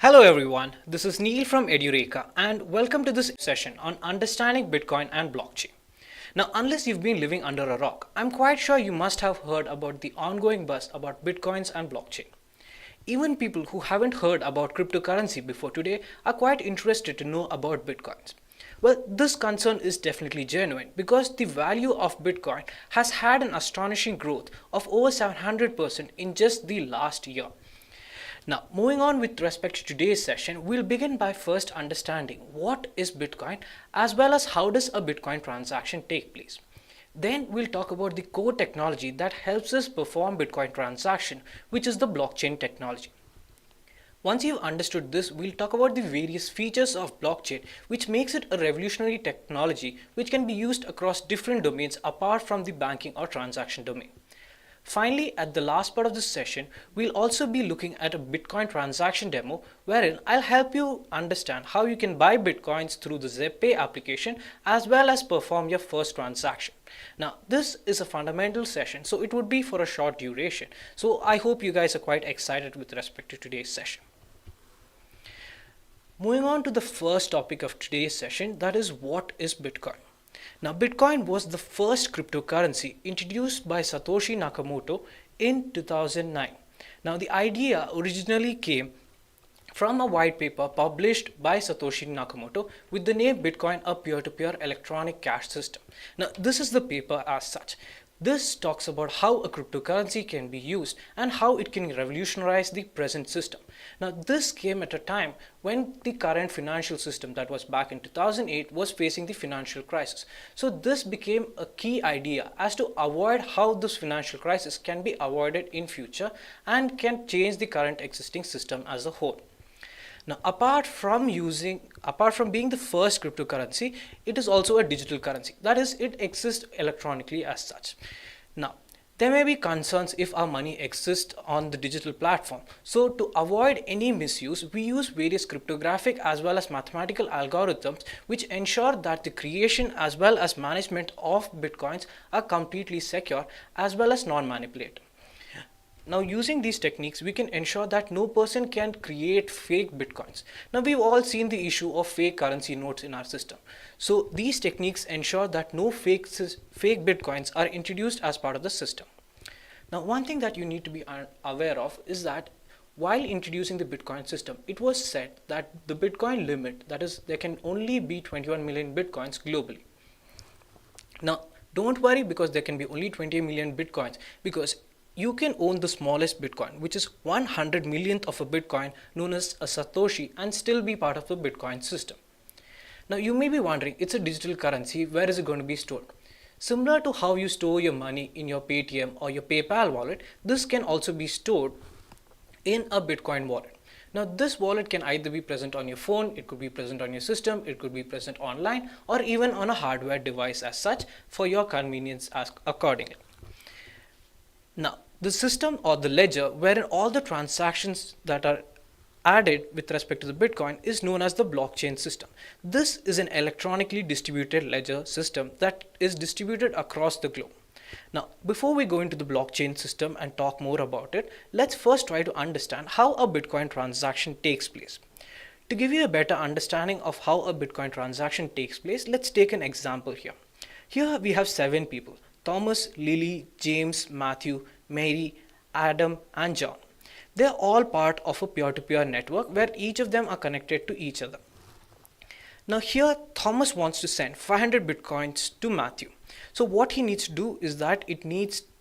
Hello everyone, this is Neil from Edureka and welcome to this session on understanding Bitcoin and blockchain. Now, unless you've been living under a rock, I'm quite sure you must have heard about the ongoing buzz about Bitcoins and blockchain. Even people who haven't heard about cryptocurrency before today are quite interested to know about Bitcoins. Well, this concern is definitely genuine because the value of Bitcoin has had an astonishing growth of over 700% in just the last year. Now, moving on with respect to today's session, we'll begin by first understanding what is Bitcoin as well as how does a Bitcoin transaction take place. Then we'll talk about the core technology that helps us perform Bitcoin transaction, which is the blockchain technology. Once you've understood this, we'll talk about the various features of blockchain which makes it a revolutionary technology which can be used across different domains apart from the banking or transaction domain. Finally, at the last part of this session, we'll also be looking at a Bitcoin transaction demo wherein I'll help you understand how you can buy Bitcoins through the ZebPay application as well as perform your first transaction. Now, this is a fundamental session, so it would be for a short duration. So I hope you guys are quite excited with respect to today's session. Moving on to the first topic of today's session, that is what is Bitcoin. Now, Bitcoin was the first cryptocurrency introduced by Satoshi Nakamoto in 2009. Now, the idea originally came from a white paper published by Satoshi Nakamoto with the name Bitcoin, a peer-to-peer electronic cash system. Now, this is the paper as such. This talks about how a cryptocurrency can be used and how it can revolutionize the present system. Now, this came at a time when the current financial system that was back in 2008 was facing the financial crisis. So this became a key idea as to avoid how this financial crisis can be avoided in future and can change the current existing system as a whole. Now, apart from being the first cryptocurrency, it is also a digital currency. That is, it exists electronically as such. Now, there may be concerns if our money exists on the digital platform. So to avoid any misuse, we use various cryptographic as well as mathematical algorithms which ensure that the creation as well as management of Bitcoins are completely secure as well as non-manipulative. Now, using these techniques, we can ensure that no person can create fake Bitcoins. Now, we've all seen the issue of fake currency notes in our system. So these techniques ensure that no fake Bitcoins are introduced as part of the system. Now, one thing that you need to be aware of is that while introducing the Bitcoin system, it was said that the Bitcoin limit, that is, there can only be 21 million Bitcoins globally. Now, don't worry because there can be only 20 million Bitcoins, because you can own the smallest Bitcoin, which is 100 millionth of a Bitcoin known as a Satoshi, and still be part of the Bitcoin system. Now, you may be wondering, it's a digital currency, where is it going to be stored? Similar to how you store your money in your Paytm or your PayPal wallet, this can also be stored in a Bitcoin wallet. Now, this wallet can either be present on your phone, it could be present on your system, it could be present online, or even on a hardware device as such for your convenience accordingly. Now, the system or the ledger wherein all the transactions that are added with respect to the Bitcoin is known as the blockchain system. This is an electronically distributed ledger system that is distributed across the globe. Now, before we go into the blockchain system and talk more about it, let's first try to understand how a Bitcoin transaction takes place. To give you a better understanding of how a Bitcoin transaction takes place, let's take an example here. Here we have 7 people: Thomas, Lily, James, Matthew, Mary, Adam, and John. They're all part of a peer-to-peer network where each of them are connected to each other. Now here, Thomas wants to send 500 Bitcoins to Matthew. So what he needs to do is that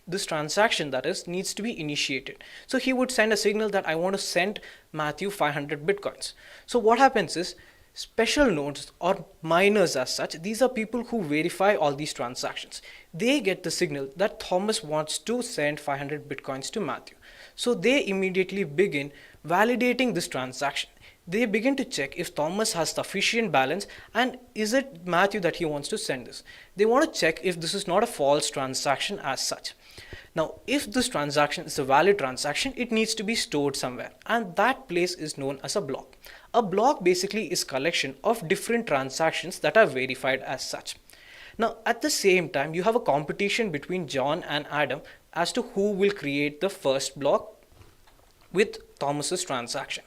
this transaction needs to be initiated. So he would send a signal that I want to send Matthew 500 Bitcoins. So what happens is, special nodes or miners as such, these are people who verify all these transactions. They get the signal that Thomas wants to send 500 Bitcoins to Matthew. So they immediately begin validating this transaction. They begin to check if Thomas has sufficient balance and is it Matthew that he wants to send this. They want to check if this is not a false transaction as such. Now, if this transaction is a valid transaction, it needs to be stored somewhere, and that place is known as a block. A block basically is a collection of different transactions that are verified as such. Now, at the same time, you have a competition between John and Adam as to who will create the first block with Thomas's transaction.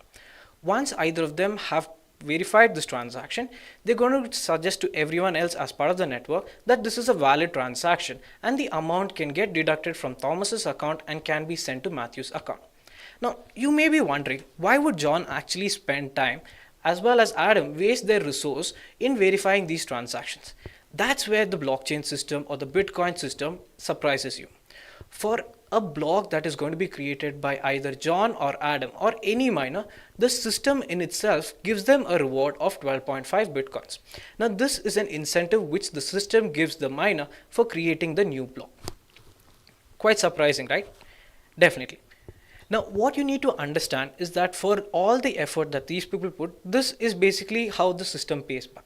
Once either of them have verified this transaction, they're going to suggest to everyone else as part of the network that this is a valid transaction and the amount can get deducted from Thomas's account and can be sent to Matthew's account. Now, you may be wondering, why would John actually spend time as well as Adam waste their resource in verifying these transactions? That's where the blockchain system or the Bitcoin system surprises you. For a block that is going to be created by either John or Adam or any miner, the system in itself gives them a reward of 12.5 Bitcoins. Now, this is an incentive which the system gives the miner for creating the new block. Quite surprising, right? Definitely. Now, what you need to understand is that for all the effort that these people put, this is basically how the system pays back.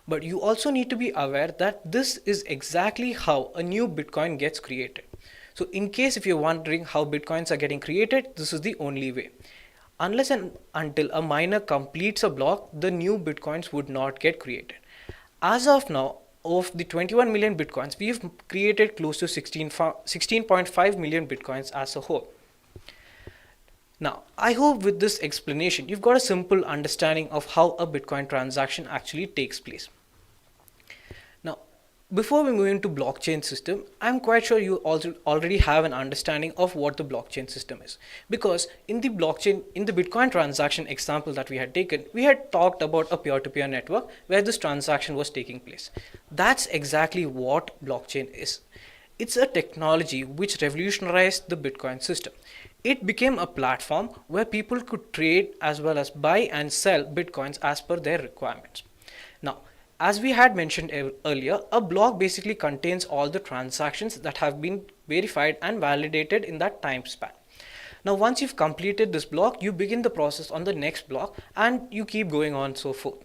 But you also need to be aware that this is exactly how a new Bitcoin gets created. So in case if you're wondering how Bitcoins are getting created, this is the only way. Unless and until a miner completes a block, the new Bitcoins would not get created. As of now, of the 21 million Bitcoins, we have created close to 16.5 million Bitcoins as a whole. Now, I hope with this explanation, you've got a simple understanding of how a Bitcoin transaction actually takes place. Now, before we move into blockchain system, I'm quite sure you also already have an understanding of what the blockchain system is. Because in the Bitcoin transaction example that we had taken, we had talked about a peer-to-peer network where this transaction was taking place. That's exactly what blockchain is. It's a technology which revolutionized the Bitcoin system. It became a platform where people could trade as well as buy and sell Bitcoins as per their requirements. Now, as we had mentioned earlier, a block basically contains all the transactions that have been verified and validated in that time span. Now, once you've completed this block, you begin the process on the next block and you keep going on so forth.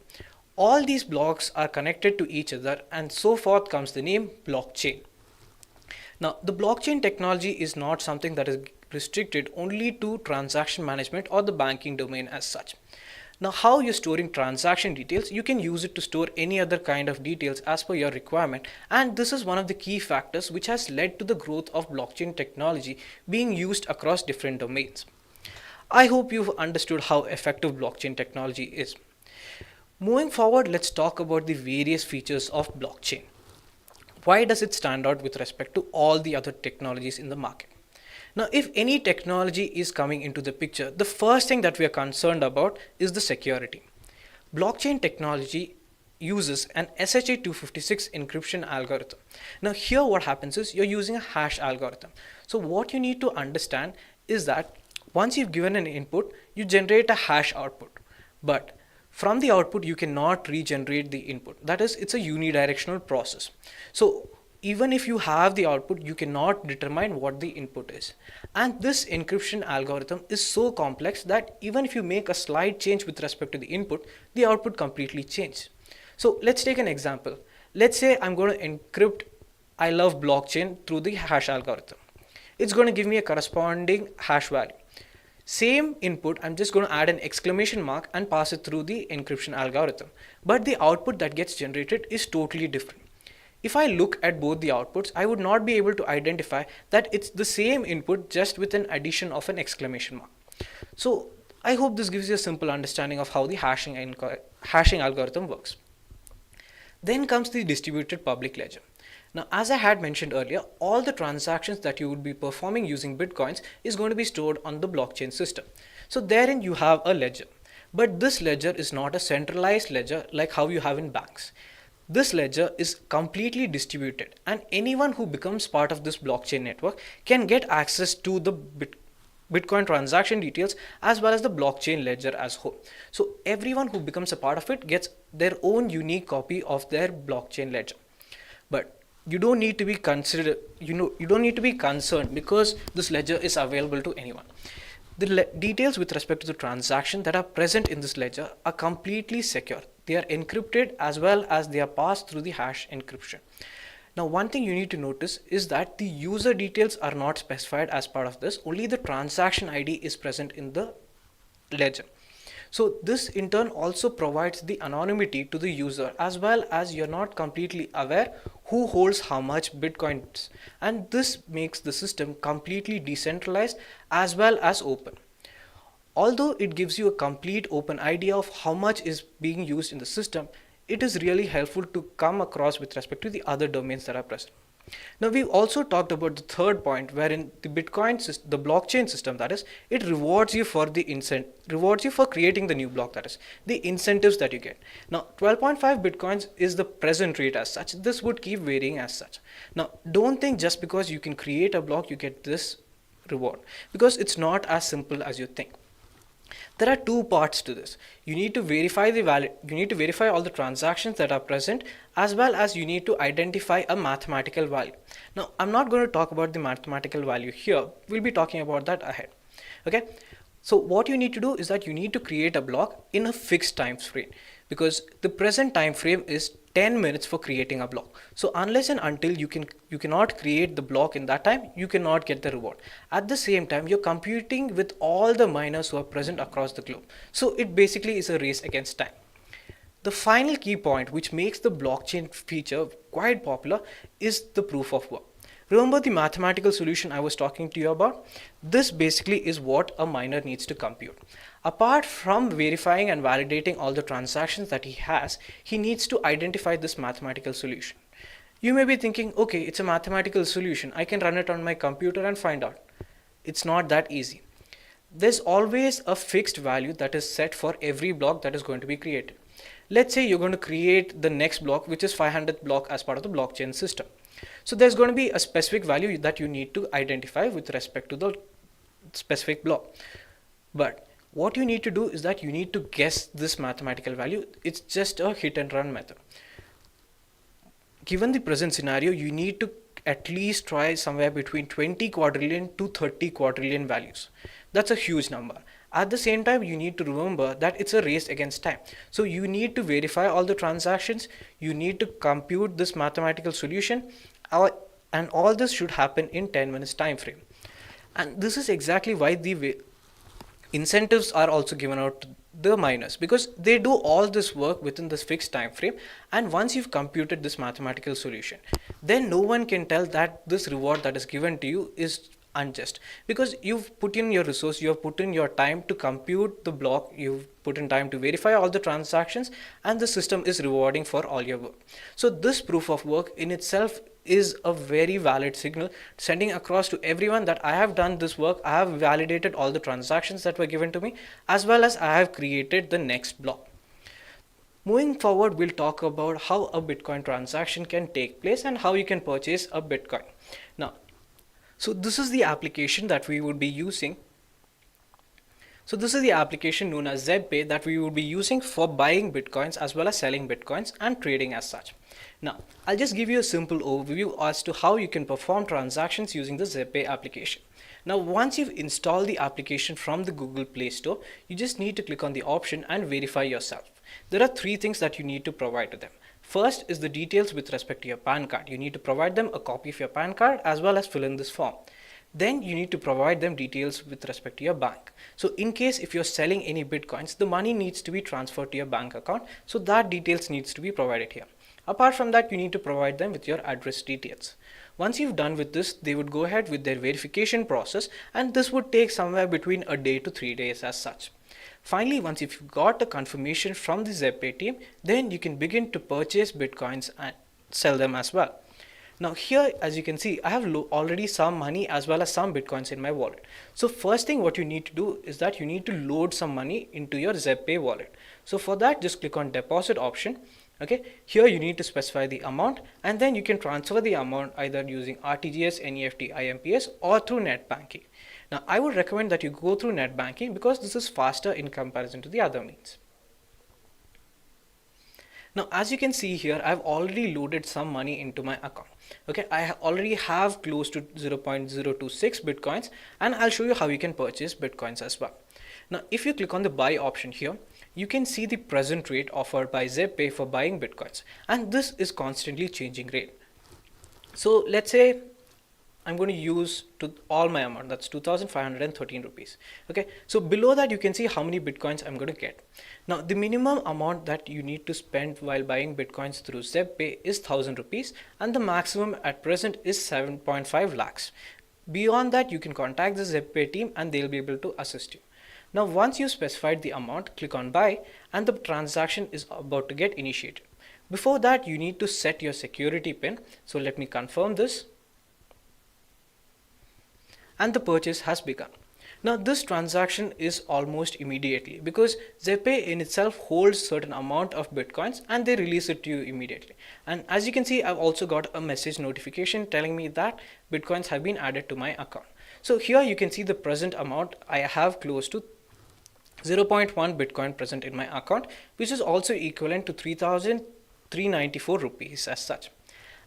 All these blocks are connected to each other and so forth comes the name blockchain. Now, the blockchain technology is not something that is restricted only to transaction management or the banking domain as such. Now, how you're storing transaction details, you can use it to store any other kind of details as per your requirement, and this is one of the key factors which has led to the growth of blockchain technology being used across different domains. I hope you've understood how effective blockchain technology is. Moving forward, let's talk about the various features of blockchain. Why does it stand out with respect to all the other technologies in the market? Now, if any technology is coming into the picture, the first thing that we are concerned about is the security. Blockchain technology uses an SHA-256 encryption algorithm. Now, here what happens is you're using a hash algorithm. So what you need to understand is that once you've given an input, you generate a hash output. But from the output, you cannot regenerate the input. That is, it's a unidirectional process. So even if you have the output, you cannot determine what the input is. And this encryption algorithm is so complex that even if you make a slight change with respect to the input, the output completely changes. So let's take an example. Let's say I'm going to encrypt I love blockchain through the hash algorithm. It's going to give me a corresponding hash value. Same input, I'm just going to add an exclamation mark and pass it through the encryption algorithm. But the output that gets generated is totally different. If I look at both the outputs, I would not be able to identify that it's the same input just with an addition of an exclamation mark. So I hope this gives you a simple understanding of how the hashing algorithm works. Then comes the distributed public ledger. Now, as I had mentioned earlier, all the transactions that you would be performing using Bitcoins is going to be stored on the blockchain system. So therein you have a ledger. But this ledger is not a centralized ledger like how you have in banks. This ledger is completely distributed, and anyone who becomes part of this blockchain network can get access to the Bitcoin transaction details as well as the blockchain ledger as whole. So everyone who becomes a part of it gets their own unique copy of their blockchain ledger. But you don't need to be concerned because this ledger is available to anyone. The details with respect to the transaction that are present in this ledger are completely secure. They are encrypted as well as they are passed through the hash encryption. Now, one thing you need to notice is that the user details are not specified as part of this. Only the transaction ID is present in the ledger. So this in turn also provides the anonymity to the user, as well as you're not completely aware who holds how much Bitcoins, and this makes the system completely decentralized as well as open. Although it gives you a complete open idea of how much is being used in the system, it is really helpful to come across with respect to the other domains that are present. Now we've also talked about the third point, wherein the the blockchain system, that is, it rewards you for creating the new block, that is, the incentives that you get. Now 12.5 bitcoins is the present rate as such. This would keep varying as such. Now don't think just because you can create a block you get this reward, because it's not as simple as you think. There are two parts to this. You need to verify all the transactions that are present, as well as you need to identify a mathematical value. Now, I'm not going to talk about the mathematical value here. We'll be talking about that ahead. Okay. So what you need to do is that you need to create a block in a fixed time frame, because the present time frame is 10 minutes for creating a block. So unless and until you cannot create the block in that time, you cannot get the reward. At the same time, you're competing with all the miners who are present across the globe. So it basically is a race against time. The final key point which makes the blockchain feature quite popular is the proof of work. Remember the mathematical solution I was talking to you about? This basically is what a miner needs to compute. Apart from verifying and validating all the transactions that he has, he needs to identify this mathematical solution. You may be thinking, okay, it's a mathematical solution. I can run it on my computer and find out. It's not that easy. There's always a fixed value that is set for every block that is going to be created. Let's say you're going to create the next block, which is 500th block as part of the blockchain system. So there's going to be a specific value that you need to identify with respect to the specific block. But what you need to do is that you need to guess this mathematical value. It's just a hit and run method. Given the present scenario, you need to at least try somewhere between 20 quadrillion to 30 quadrillion values. That's a huge number. At the same time, you need to remember that it's a race against time. So you need to verify all the transactions, you need to compute this mathematical solution, and all this should happen in 10 minutes time frame. And this is exactly why the incentives are also given out to the miners, because they do all this work within this fixed time frame, and once you've computed this mathematical solution, then no one can tell that this reward that is given to you is unjust, because you've put in your resource, you have put in your time to compute the block, you've put in time to verify all the transactions, and the system is rewarding for all your work. So this proof of work in itself is a very valid signal, sending across to everyone that I have done this work, I have validated all the transactions that were given to me, as well as I have created the next block. Moving forward, we'll talk about how a Bitcoin transaction can take place and how you can purchase a Bitcoin. Now, so this is the application that we would be using. So this is the application known as ZebPay that we will be using for buying Bitcoins as well as selling Bitcoins and trading as such. Now, I'll just give you a simple overview as to how you can perform transactions using the ZebPay application. Now, once you've installed the application from the Google Play Store, you just need to click on the option and verify yourself. There are three things that you need to provide to them. First is the details with respect to your PAN card. You need to provide them a copy of your PAN card as well as fill in this form. Then you need to provide them details with respect to your bank. So in case if you're selling any Bitcoins, the money needs to be transferred to your bank account. So that details needs to be provided here. Apart from that, you need to provide them with your address details. Once you've done with this, they would go ahead with their verification process, and this would take somewhere between a day to 3 days as such. Finally, once you've got a confirmation from the ZebPay team, then you can begin to purchase Bitcoins and sell them as well. Now here, as you can see, I have already some money as well as some Bitcoins in my wallet. So first thing what you need to do is that you need to load some money into your ZebPay wallet. So for that, just click on deposit option. Okay, here you need to specify the amount, and then you can transfer the amount either using RTGS, NEFT, IMPS or through net banking. Now I would recommend that you go through net banking because this is faster in comparison to the other means. Now, as you can see here, I've already loaded some money into my account. Okay, I already have close to 0.026 Bitcoins, and I'll show you how you can purchase Bitcoins as well. Now, if you click on the buy option here, you can see the present rate offered by ZebPay for buying Bitcoins, and this is constantly changing rate. So let's say I'm going to use all my amount, that's 2,513 rupees. Okay, so below that you can see how many Bitcoins I'm going to get. Now the minimum amount that you need to spend while buying Bitcoins through ZebPay is 1,000 rupees, and the maximum at present is 7.5 lakhs. Beyond that, you can contact the ZebPay team and they'll be able to assist you. Now once you specified the amount, click on buy and the transaction is about to get initiated. Before that, you need to set your security pin. So let me confirm this. And the purchase has begun. Now this transaction is almost immediately because 𝐵Pay in itself holds certain amount of bitcoins and they release it to you immediately. And as you can see, I've also got a message notification telling me that bitcoins have been added to my account. So here you can see the present amount. I have close to 0.1 bitcoin present in my account, which is also equivalent to 3,394 rupees as such.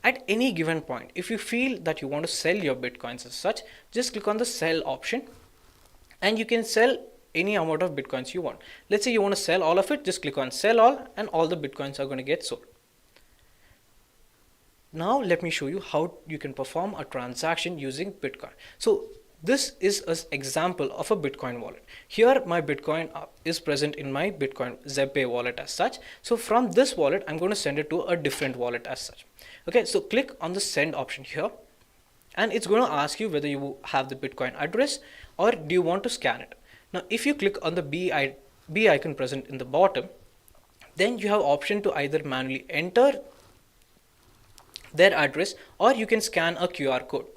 At any given point, if you feel that you want to sell your bitcoins as such, just click on the sell option and you can sell any amount of bitcoins you want. Let's say you want to sell all of it, just click on sell all and all the bitcoins are going to get sold. Now let me show you how you can perform a transaction using Bitcoin. So this is an example of a Bitcoin wallet. Here my Bitcoin is present in my Bitcoin 𝐵Pay wallet as such. So from this wallet, I'm going to send it to a different wallet as such. Okay, so click on the send option here and it's going to ask you whether you have the Bitcoin address or do you want to scan it. Now if you click on the B icon present in the bottom, then you have option to either manually enter their address or you can scan a QR code.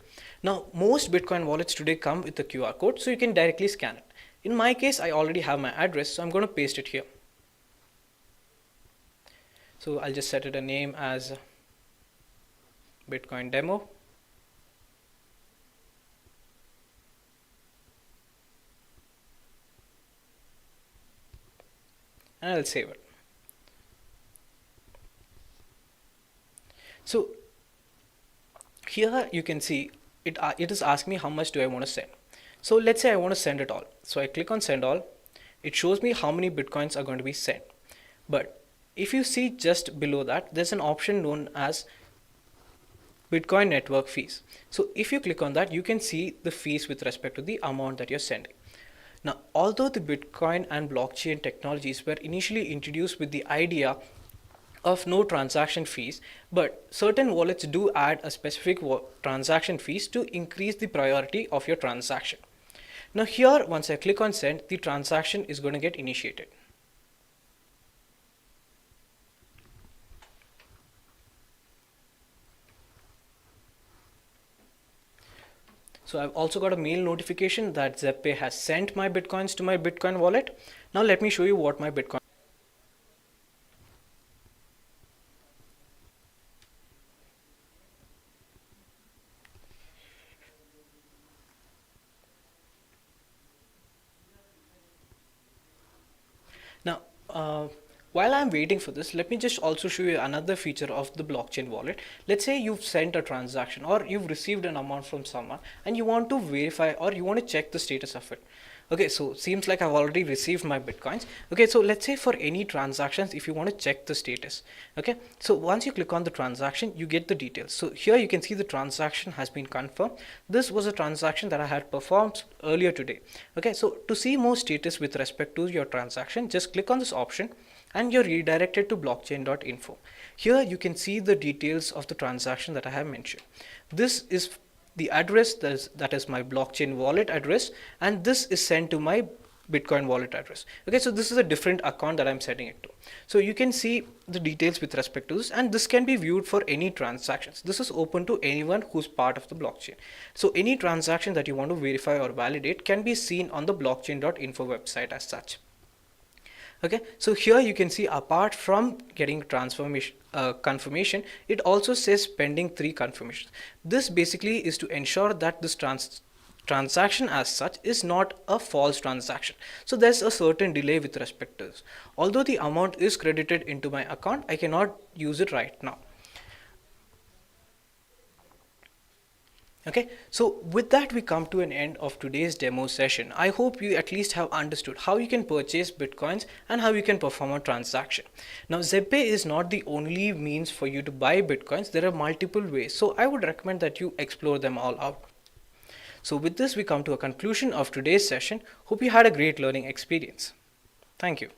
Now most Bitcoin wallets today come with a QR code, so you can directly scan it. In my case, I already have my address, so I'm going to paste it here. So I'll just set it a name as Bitcoin demo. And I'll save it. So here you can see it is asking me how much do I want to send. So let's say I want to send it all. So I click on send all. It shows me how many bitcoins are going to be sent. But if you see just below that, there's an option known as Bitcoin network fees. So if you click on that, you can see the fees with respect to the amount that you're sending. Now, although the Bitcoin and blockchain technologies were initially introduced with the idea of no transaction fees, but certain wallets do add a specific transaction fees to increase the priority of your transaction. Now here, once I click on send, the transaction is going to get initiated. So I've also got a mail notification that 𝐵Pay has sent my bitcoins to my Bitcoin wallet. Now let me show you what my Bitcoin. Now, while I'm waiting for this, let me just also show you another feature of the blockchain wallet. Let's say you've sent a transaction or you've received an amount from someone and you want to verify or you want to check the status of it. Okay, so seems like I've already received my bitcoins. Okay, so let's say for any transactions, if you want to check the status, okay, so once you click on the transaction, you get the details. So here you can see the transaction has been confirmed. This was a transaction that I had performed earlier today. Okay, so to see more status with respect to your transaction, just click on this option and you're redirected to blockchain.info. Here you can see the details of the transaction that I have mentioned. This is the address that is my blockchain wallet address, and this is sent to my Bitcoin wallet address. Okay, so this is a different account that I'm setting it to. So you can see the details with respect to this, and this can be viewed for any transactions. This is open to anyone who's part of the blockchain. So any transaction that you want to verify or validate can be seen on the blockchain.info website as such. Okay, so here you can see apart from getting confirmation, it also says pending 3 confirmations. This basically is to ensure that this transaction as such is not a false transaction. So there's a certain delay with respect to this. Although the amount is credited into my account, I cannot use it right now. Okay, so with that we come to an end of today's demo session. I hope you at least have understood how you can purchase bitcoins and how you can perform a transaction. Now 𝐵Pay is not the only means for you to buy bitcoins. There are multiple ways, so I would recommend that you explore them all out. So with this we come to a conclusion of today's session. Hope you had a great learning experience. Thank you.